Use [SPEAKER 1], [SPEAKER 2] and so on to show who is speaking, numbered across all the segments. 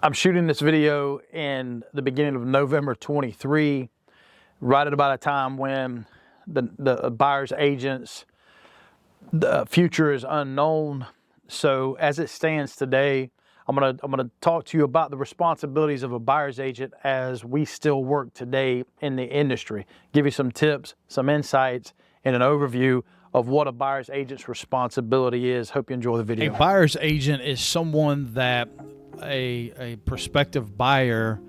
[SPEAKER 1] I'm shooting this video in the beginning of November 23, right at about a time when the buyer's agents, the future is unknown. So as it stands today, I'm gonna talk to you about the responsibilities of a buyer's agent as we still work today in the industry. Give you some tips, some insights, and an overview of what a buyer's agent's responsibility is. Hope you enjoy the video.
[SPEAKER 2] A buyer's agent is someone that a prospective buyer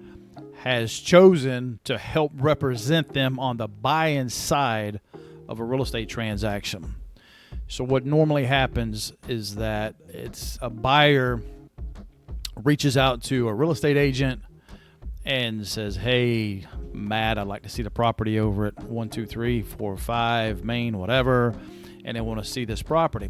[SPEAKER 2] has chosen to help represent them on the buy-in side of a real estate transaction. So what normally happens is that it's a buyer reaches out to a real estate agent and says, "Hey, Matt, I'd like to see the property over at 12345 Main, whatever, and they want to see this property."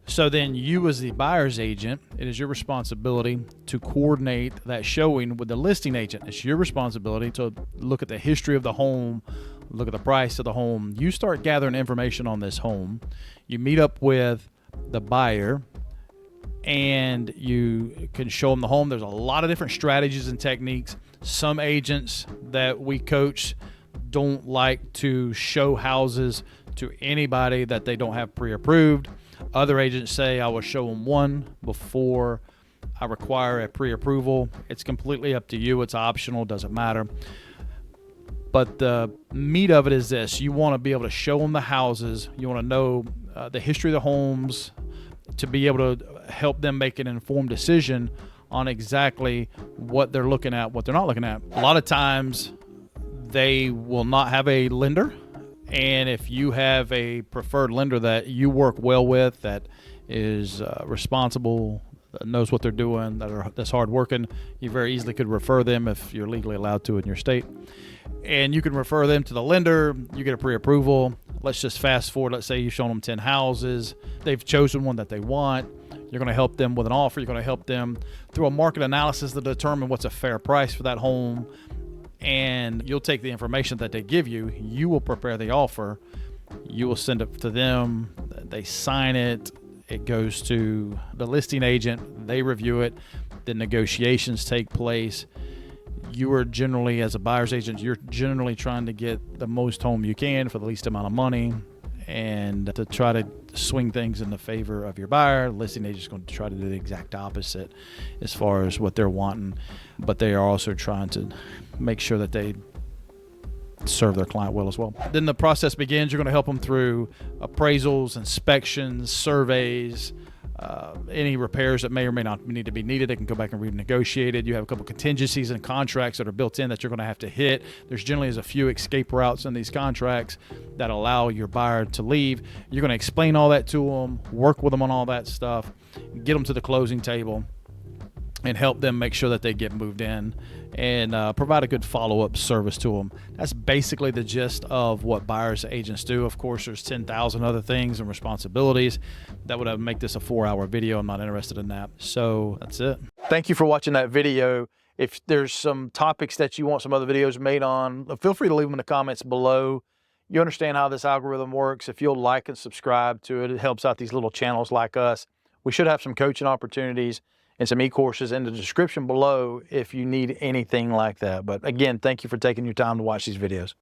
[SPEAKER 2] So then you, as the buyer's agent, it is your responsibility to coordinate that showing with the listing agent. It's your responsibility to look at the history of the home, look at the price of the home. You start gathering information on this home. You meet up with the buyer and you can show them the home. There's a lot of different strategies and techniques. Some agents that we coach don't like to show houses to anybody that they don't have pre-approved. Other agents say, I will show them one before I require a pre-approval. It's completely up to you. It's optional, doesn't matter. But the meat of it is this. You want to be able to show them the houses. You want to know the history of the homes to be able to help them make an informed decision on exactly what they're looking at, what they're not looking at. A lot of times they will not have a lender. And if you have a preferred lender that you work well with, that is responsible, that knows what they're doing, that's hardworking, you very easily could refer them if you're legally allowed to in your state. And you can refer them to the lender. You get a pre-approval. Let's just fast forward. Let's say you've shown them 10 houses. They've chosen one that they want. You're going to help them with an offer. You're going to help them through a market analysis to determine what's a fair price for that home. And you'll take the information that they give you. You will prepare the offer. You will send it to them. They sign it. It goes to the listing agent. They review it. The negotiations take place. You are generally, as a buyer's agent, you're generally trying to get the most home you can for the least amount of money and to try to swing things in the favor of your buyer. The listing agent is going to try to do the exact opposite as far as what they're wanting, but they are also trying to make sure that they serve their client well as well. Then the process begins. You're going to help them through appraisals, inspections, surveys, any repairs that may or may not need to be needed. They can go back and renegotiate it. You have a couple contingencies and contracts that are built in that you're going to have to hit. There's generally a few escape routes in these contracts that allow your buyer to leave. You're going to explain all that to them, work with them on all that stuff, get them to the closing table, and help them make sure that they get moved in and provide a good follow-up service to them. That's basically the gist of what buyer's agents do. Of course, there's 10,000 other things and responsibilities that would make this a 4-hour video. I'm not interested in that. So that's it.
[SPEAKER 1] Thank you for watching that video. If there's some topics that you want some other videos made on, feel free to leave them in the comments below. You understand how this algorithm works. If you'll like and subscribe to it, it helps out these little channels like us. We should have some coaching opportunities and some e-courses in the description below if you need anything like that. But again, thank you for taking your time to watch these videos.